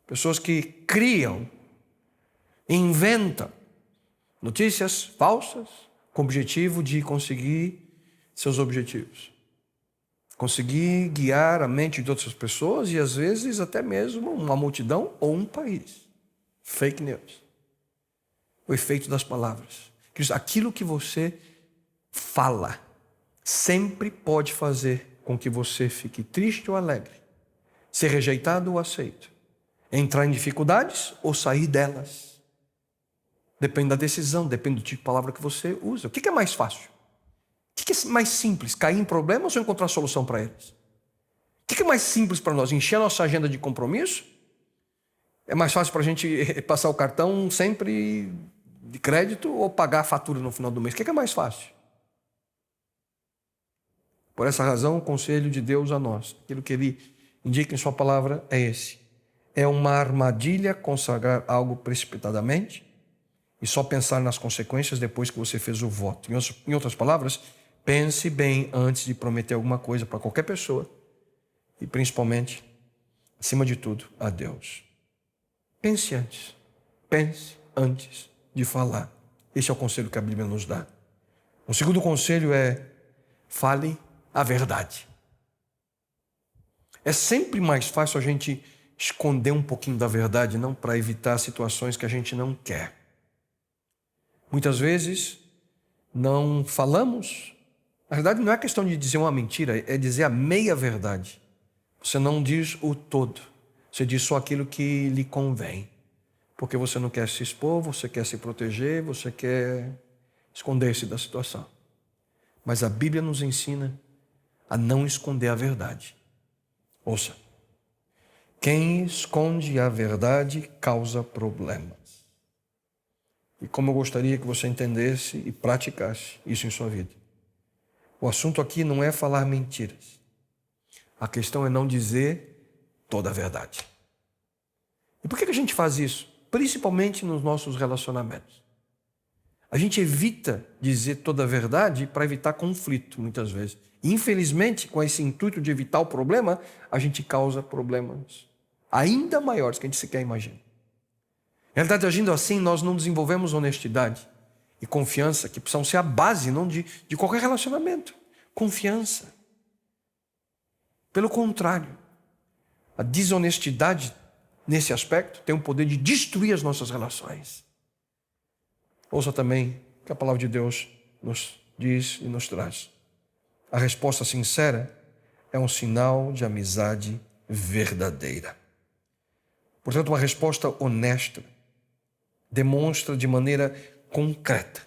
[SPEAKER 1] Pessoas que criam, inventam notícias falsas com o objetivo de conseguir seus objetivos. Conseguir guiar a mente de outras pessoas e às vezes até mesmo uma multidão ou um país. Fake news. O efeito das palavras. Aquilo que você fala sempre pode fazer com que você fique triste ou alegre, ser rejeitado ou aceito, entrar em dificuldades ou sair delas. Depende da decisão, depende do tipo de palavra que você usa. O que é mais fácil? O que é mais simples? Cair em problemas ou encontrar solução para eles? O que é mais simples para nós? Encher a nossa agenda de compromisso É mais fácil para a gente passar o cartão sempre de crédito ou pagar a fatura no final do mês? O que é mais fácil? Por essa razão, o conselho de Deus a nós, aquilo que Ele indica em sua palavra é esse. É uma armadilha consagrar algo precipitadamente e só pensar nas consequências depois que você fez o voto. Em outras palavras, pense bem antes de prometer alguma coisa para qualquer pessoa e principalmente, acima de tudo, a Deus. Pense antes de falar. Esse é o conselho que a Bíblia nos dá. O segundo conselho é: fale a verdade. É sempre mais fácil a gente esconder um pouquinho da verdade, não para evitar situações que a gente não quer. Muitas vezes não falamos. Na verdade, não é questão de dizer uma mentira, é dizer a meia verdade. Você não diz o todo, você diz só aquilo que lhe convém. Porque você não quer se expor, você quer se proteger, você quer esconder-se da situação. Mas a Bíblia nos ensina a não esconder a verdade. Ouça, quem esconde a verdade causa problemas. E como eu gostaria que você entendesse e praticasse isso em sua vida. O assunto aqui não é falar mentiras. A questão é não dizer toda a verdade. E por que a gente faz isso? Principalmente nos nossos relacionamentos. A gente evita dizer toda a verdade para evitar conflito, muitas vezes. E, infelizmente, com esse intuito de evitar o problema, a gente causa problemas ainda maiores que a gente sequer imagina. Na realidade, agindo assim, nós não desenvolvemos honestidade e confiança, que precisam ser a base não de qualquer relacionamento. Confiança. Pelo contrário, a desonestidade nesse aspecto tem o poder de destruir as nossas relações. Ouça também o que a palavra de Deus nos diz e nos traz. A resposta sincera é um sinal de amizade verdadeira. Portanto, uma resposta honesta demonstra de maneira concreta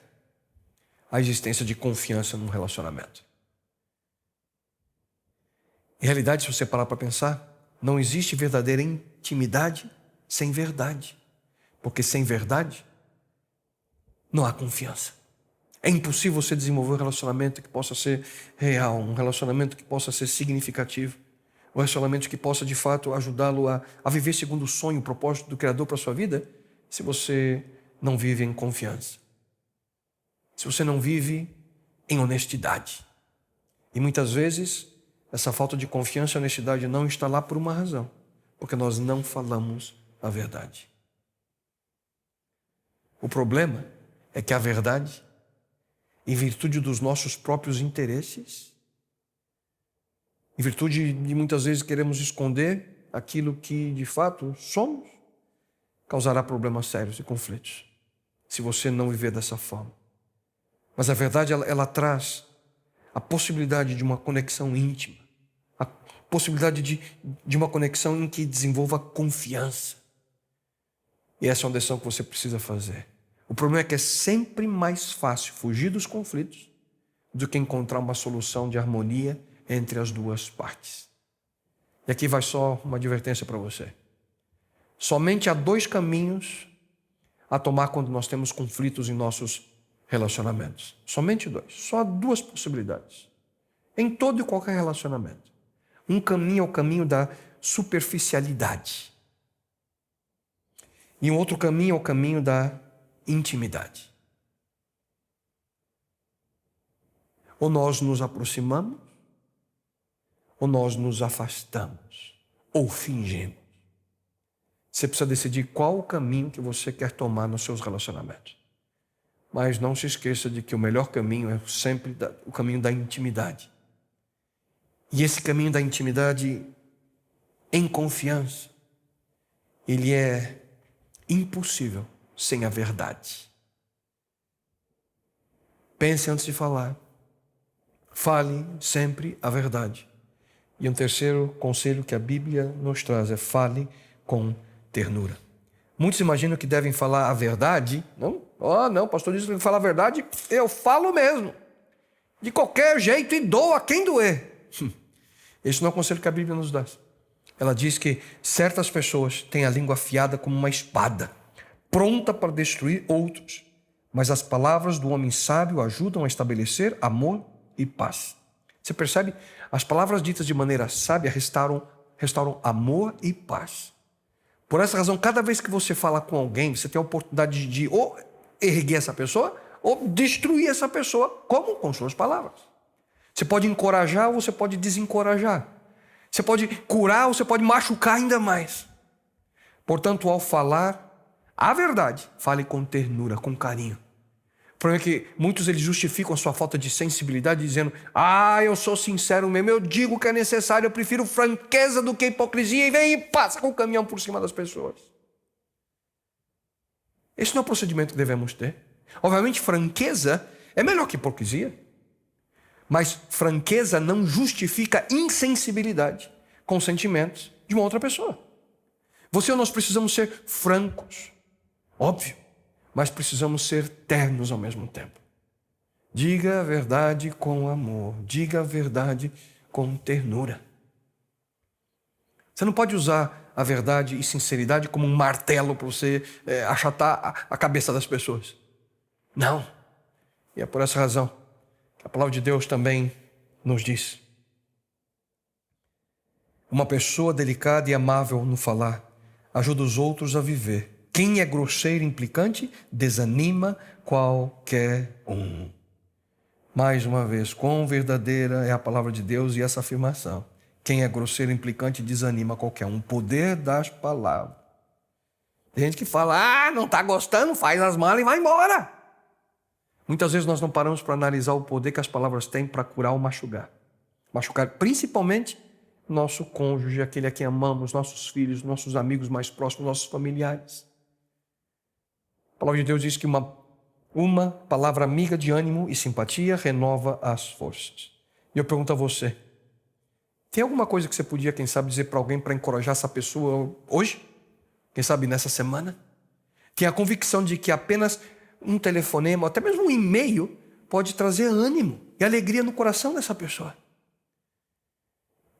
[SPEAKER 1] a existência de confiança num relacionamento. Em realidade, se você parar para pensar, não existe verdadeira intimidade sem verdade. Porque sem verdade, não há confiança. É impossível você desenvolver um relacionamento que possa ser real, um relacionamento que possa ser significativo, um relacionamento que possa, de fato, ajudá-lo a viver segundo o sonho, o propósito do Criador para a sua vida, se você não vive em confiança. Se você não vive em honestidade. E muitas vezes, essa falta de confiança e honestidade não está lá por uma razão, porque nós não falamos a verdade. O problema é que a verdade, em virtude dos nossos próprios interesses, em virtude de muitas vezes queremos esconder aquilo que de fato somos, causará problemas sérios e conflitos, se você não viver dessa forma. Mas a verdade, ela traz a possibilidade de uma conexão íntima, a possibilidade de uma conexão em que desenvolva confiança. E essa é uma decisão que você precisa fazer. O problema é que é sempre mais fácil fugir dos conflitos do que encontrar uma solução de harmonia entre as duas partes. E aqui vai só uma advertência para você. Somente há dois caminhos a tomar quando nós temos conflitos em nossos relacionamentos. Somente dois. Só há duas possibilidades. Em todo e qualquer relacionamento. Um caminho é o caminho da superficialidade. E um outro caminho é o caminho da intimidade. Ou nós nos aproximamos, ou nós nos afastamos, ou fingimos. Você precisa decidir qual o caminho que você quer tomar nos seus relacionamentos. Mas não se esqueça de que o melhor caminho é sempre o caminho da intimidade. E esse caminho da intimidade em confiança, ele é impossível sem a verdade. Pense antes de falar. Fale sempre a verdade. E um terceiro conselho que a Bíblia nos traz é: fale com ternura. Muitos imaginam que devem falar a verdade. Não, não, o pastor disse que tem que falar a verdade. Eu falo mesmo. De qualquer jeito e dou a quem doer. Esse não é o conselho que a Bíblia nos dá. Ela diz que certas pessoas têm a língua afiada como uma espada, pronta para destruir outros, mas as palavras do homem sábio ajudam a estabelecer amor e paz. Você percebe? As palavras ditas de maneira sábia restauram amor e paz. Por essa razão, cada vez que você fala com alguém, você tem a oportunidade de ou erguer essa pessoa ou destruir essa pessoa. Como? Com suas palavras. Você pode encorajar ou você pode desencorajar. Você pode curar ou você pode machucar ainda mais. Portanto, ao falar a verdade, fale com ternura, com carinho. O problema é que muitos eles justificam a sua falta de sensibilidade dizendo: eu sou sincero mesmo, eu digo o que é necessário, eu prefiro franqueza do que hipocrisia, e vem e passa com o caminhão por cima das pessoas. Esse não é o procedimento que devemos ter. Obviamente, franqueza é melhor que hipocrisia, mas franqueza não justifica insensibilidade com sentimentos de uma outra pessoa. Você ou nós precisamos ser francos, óbvio, mas precisamos ser ternos ao mesmo tempo. Diga a verdade com amor, diga a verdade com ternura. Você não pode usar a verdade e sinceridade como um martelo para você achatar a cabeça das pessoas. Não. E é por essa razão que a palavra de Deus também nos diz: uma pessoa delicada e amável no falar ajuda os outros a viver. Quem é grosseiro e implicante desanima qualquer um. Mais uma vez, quão verdadeira é a palavra de Deus e essa afirmação. Quem é grosseiro e implicante desanima qualquer um. O poder das palavras. Tem gente que fala: não está gostando, faz as malas e vai embora. Muitas vezes nós não paramos para analisar o poder que as palavras têm para curar ou machucar. Machucar principalmente nosso cônjuge, aquele a quem amamos, nossos filhos, nossos amigos mais próximos, nossos familiares. A palavra de Deus diz que uma palavra amiga de ânimo e simpatia renova as forças. E eu pergunto a você: tem alguma coisa que você podia, quem sabe, dizer para alguém para encorajar essa pessoa hoje? Quem sabe nessa semana? Tem a convicção de que apenas um telefonema, ou até mesmo um e-mail, pode trazer ânimo e alegria no coração dessa pessoa.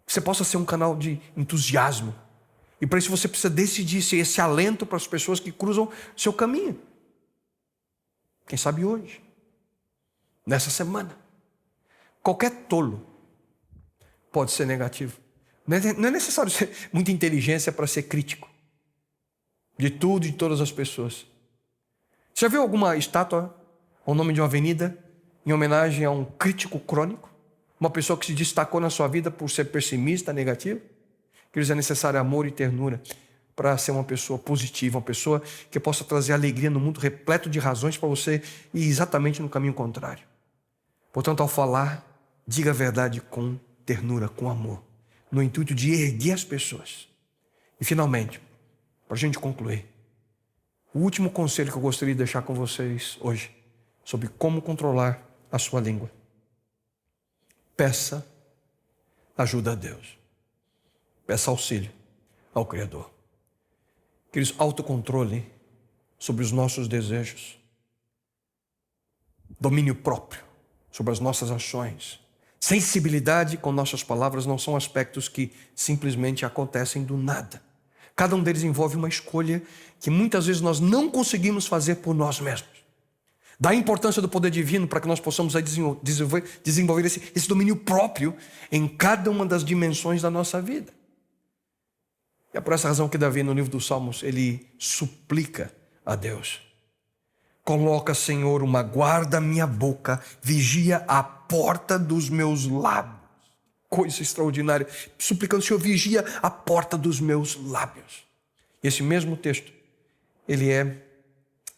[SPEAKER 1] Você possa ser um canal de entusiasmo. E para isso você precisa decidir ser esse alento para as pessoas que cruzam seu caminho. Quem sabe hoje, nessa semana. Qualquer tolo pode ser negativo. Não é necessário ser muita inteligência para ser crítico de tudo e de todas as pessoas. Você já viu alguma estátua ao nome de uma avenida em homenagem a um crítico crônico? Uma pessoa que se destacou na sua vida por ser pessimista, negativo? Queridos, é necessário amor e ternura para ser uma pessoa positiva, uma pessoa que possa trazer alegria no mundo repleto de razões para você ir exatamente no caminho contrário. Portanto, ao falar, diga a verdade com ternura, com amor, no intuito de erguer as pessoas. E finalmente, para a gente concluir, o último conselho que eu gostaria de deixar com vocês hoje, sobre como controlar a sua língua. Peça ajuda a Deus. Peça auxílio ao Criador. Queridos, autocontrole sobre os nossos desejos. Domínio próprio sobre as nossas ações. Sensibilidade com nossas palavras não são aspectos que simplesmente acontecem do nada. Cada um deles envolve uma escolha que muitas vezes nós não conseguimos fazer por nós mesmos. Da importância do poder divino para que nós possamos desenvolver esse domínio próprio em cada uma das dimensões da nossa vida. E é por essa razão que Davi, no livro dos Salmos, ele suplica a Deus: coloca, Senhor, uma guarda à minha boca, vigia a porta dos meus lábios. Coisa extraordinária. Suplicando: Senhor, vigia a porta dos meus lábios. Esse mesmo texto, ele é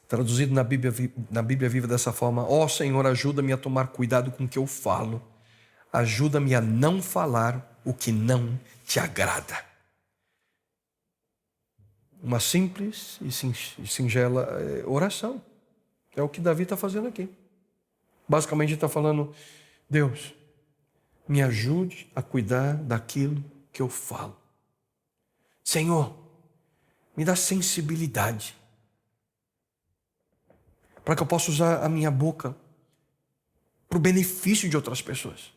[SPEAKER 1] traduzido na Bíblia Viva dessa forma: ó Senhor, ajuda-me a tomar cuidado com o que eu falo. Ajuda-me a não falar o que não te agrada. Uma simples e singela oração. É o que Davi está fazendo aqui. Basicamente ele está falando: Deus, me ajude a cuidar daquilo que eu falo. Senhor, me dá sensibilidade para que eu possa usar a minha boca para o benefício de outras pessoas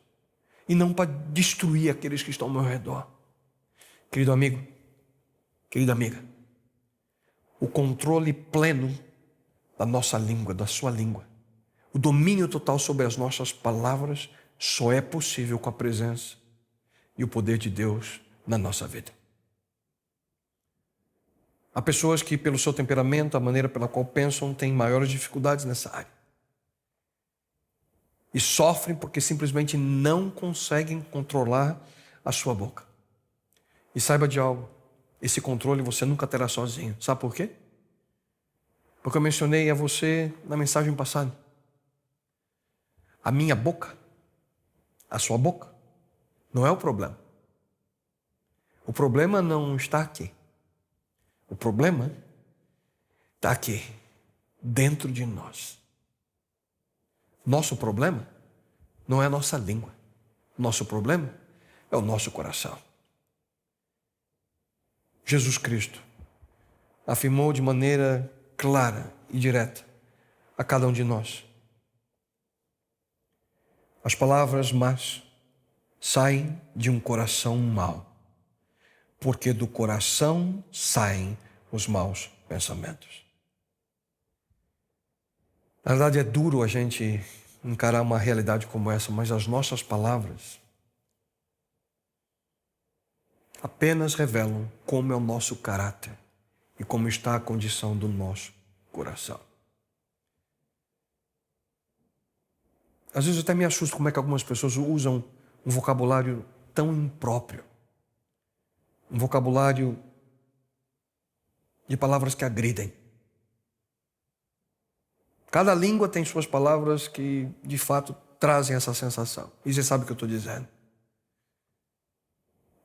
[SPEAKER 1] e não para destruir aqueles que estão ao meu redor. Querido amigo, querida amiga, o controle pleno da nossa língua, da sua língua, o domínio total sobre as nossas palavras só é possível com a presença e o poder de Deus na nossa vida. Há pessoas que, pelo seu temperamento, a maneira pela qual pensam, têm maiores dificuldades nessa área. E sofrem porque simplesmente não conseguem controlar a sua boca. E saiba de algo, esse controle você nunca terá sozinho. Sabe por quê? Porque eu mencionei a você na mensagem passada. A minha boca, a sua boca, não é o problema. O problema não está aqui. O problema está aqui, dentro de nós. Nosso problema não é a nossa língua. Nosso problema é o nosso coração. Jesus Cristo afirmou de maneira clara e direta a cada um de nós: as palavras más saem de um coração mau, porque do coração saem os maus pensamentos. Na verdade, é duro a gente encarar uma realidade como essa, mas as nossas palavras apenas revelam como é o nosso caráter e como está a condição do nosso coração. Às vezes eu até me assusto como é que algumas pessoas usam um vocabulário tão impróprio, um vocabulário de palavras que agridem. Cada língua tem suas palavras que, de fato, trazem essa sensação. E você sabe o que eu estou dizendo.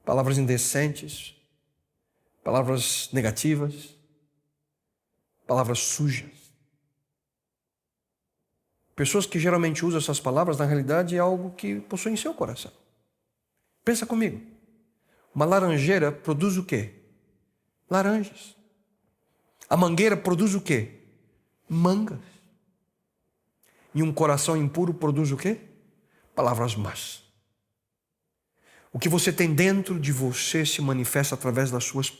[SPEAKER 1] Palavras indecentes, palavras negativas, palavras sujas. Pessoas que geralmente usam essas palavras, na realidade, é algo que possui em seu coração. Pensa comigo. Uma laranjeira produz o quê? Laranjas. A mangueira produz o quê? Mangas. E um coração impuro produz o quê? Palavras más. O que você tem dentro de você se manifesta através das suas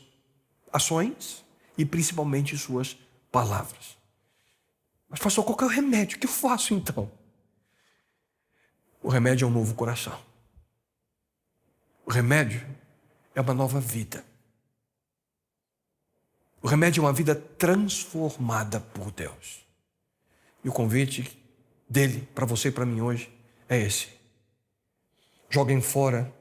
[SPEAKER 1] ações e principalmente suas palavras. Mas pastor, qual que é o remédio? O que eu faço então? O remédio é um novo coração. O remédio é uma nova vida. O remédio é uma vida transformada por Deus. E o convite dele para você e para mim hoje é esse: joguem fora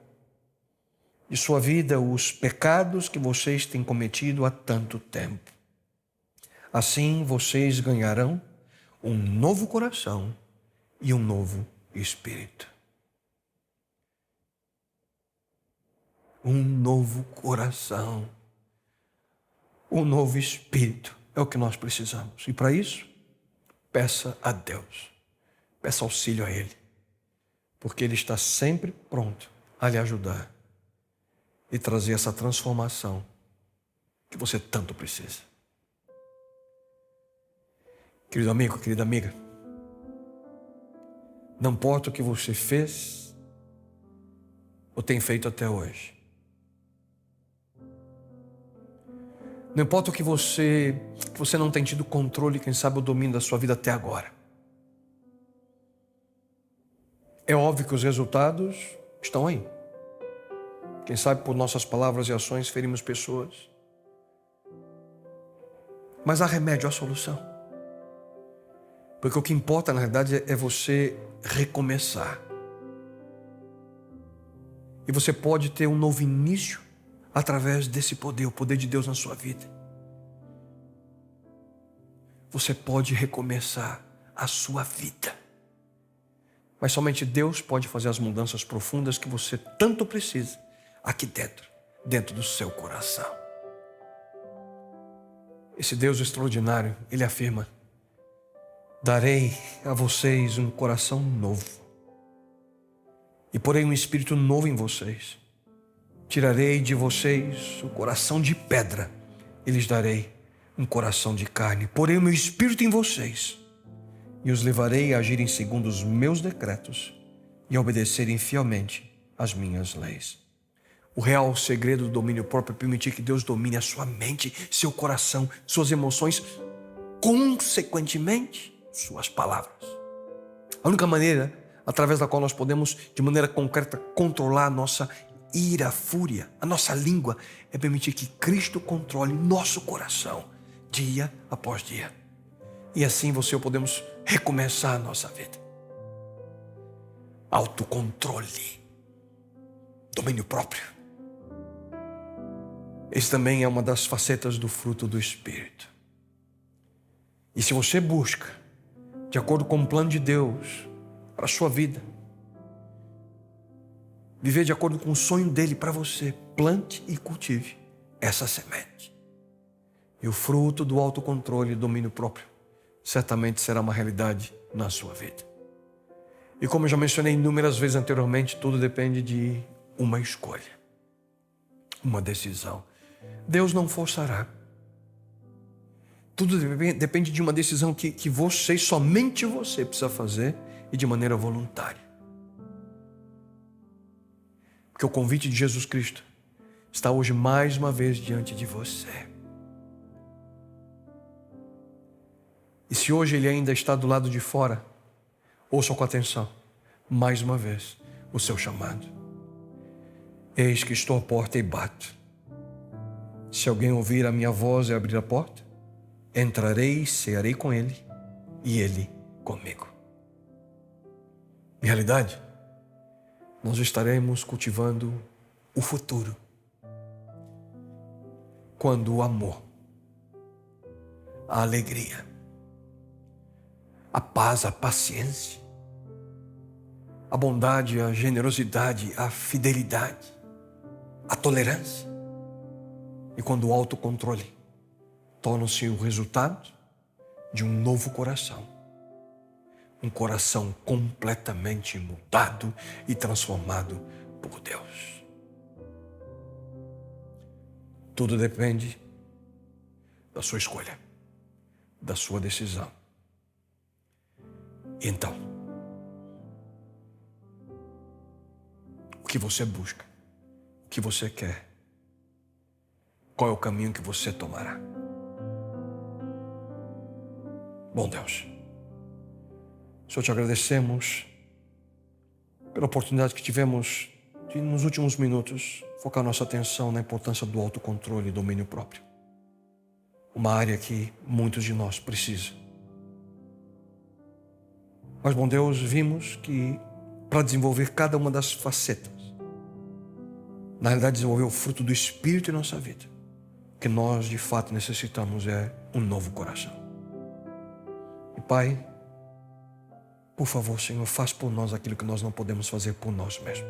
[SPEAKER 1] de sua vida os pecados que vocês têm cometido há tanto tempo. Assim vocês ganharão um novo coração e um novo espírito. Um novo coração, um novo espírito é o que nós precisamos. E para isso, peça a Deus. Peça auxílio a Ele, porque Ele está sempre pronto a lhe ajudar e trazer essa transformação que você tanto precisa. Querido amigo, querida amiga, não importa o que você fez ou tem feito até hoje. Não importa o que você não tem tido controle, quem sabe o domínio da sua vida até agora. É óbvio que os resultados estão aí. Quem sabe por nossas palavras e ações ferimos pessoas. Mas há remédio, há solução. Porque o que importa na verdade é você recomeçar. E você pode ter um novo início através desse poder, o poder de Deus na sua vida. Você pode recomeçar a sua vida. Mas somente Deus pode fazer as mudanças profundas que você tanto precisa aqui dentro do seu coração. Esse Deus extraordinário, Ele afirma: darei a vocês um coração novo e porei um espírito novo em vocês. Tirarei de vocês o coração de pedra e lhes darei um coração de carne. Porei o meu espírito em vocês e os levarei a agirem segundo os meus decretos e a obedecerem fielmente às minhas leis. O real segredo do domínio próprio é permitir que Deus domine a sua mente, seu coração, suas emoções, consequentemente, suas palavras. A única maneira através da qual nós podemos, de maneira concreta, controlar a nossa ira, a fúria, a nossa língua, é permitir que Cristo controle nosso coração, dia após dia. E assim você e eu podemos recomeçar a nossa vida. Autocontrole, domínio próprio. Esse também é uma das facetas do fruto do Espírito. E se você busca, de acordo com o plano de Deus para a sua vida, viver de acordo com o sonho dele para você, plante e cultive essa semente. E o fruto do autocontrole e domínio próprio certamente será uma realidade na sua vida. E como eu já mencionei inúmeras vezes anteriormente, tudo depende de uma escolha, uma decisão. Deus não forçará. Tudo depende de uma decisão que você, somente você, precisa fazer e de maneira voluntária. Porque o convite de Jesus Cristo está hoje mais uma vez diante de você. E se hoje ele ainda está do lado de fora, ouça com atenção, mais uma vez, o seu chamado. Eis que estou à porta e bato. Se alguém ouvir a minha voz e abrir a porta, entrarei e cearei com ele, e ele comigo. Em realidade, nós estaremos cultivando o futuro, quando o amor, a alegria, a paz, a paciência, a bondade, a generosidade, a fidelidade, a tolerância, e quando o autocontrole torna-se o resultado de um novo coração. Um coração completamente mudado e transformado por Deus. Tudo depende da sua escolha, da sua decisão. E então, o que você busca? O que você quer? Qual é o caminho que você tomará? Bom Deus, Senhor, te agradecemos pela oportunidade que tivemos de, nos últimos minutos, focar nossa atenção na importância do autocontrole e domínio próprio. Uma área que muitos de nós precisam. Mas, bom Deus, vimos que para desenvolver cada uma das facetas, na realidade desenvolver o fruto do Espírito em nossa vida, o que nós de fato necessitamos é um novo coração. E Pai, por favor, Senhor, faz por nós aquilo que nós não podemos fazer por nós mesmos.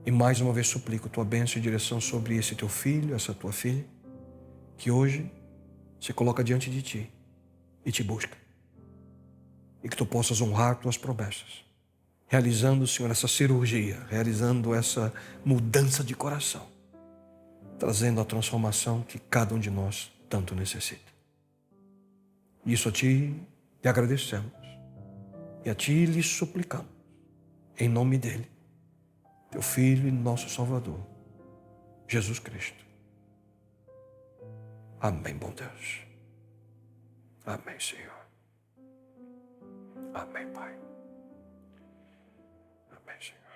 [SPEAKER 1] E mais uma vez suplico tua bênção e direção sobre esse teu filho, essa tua filha, que hoje se coloca diante de ti e te busca. E que tu possas honrar tuas promessas, realizando, Senhor, essa cirurgia, realizando essa mudança de coração, trazendo a transformação que cada um de nós tanto necessita. Isso a ti lhe agradecemos. E a ti lhe suplicamos, em nome dele, teu Filho e nosso Salvador, Jesus Cristo. Amém, bom Deus. Amém, Senhor. Amém, Pai. Amém, Senhor.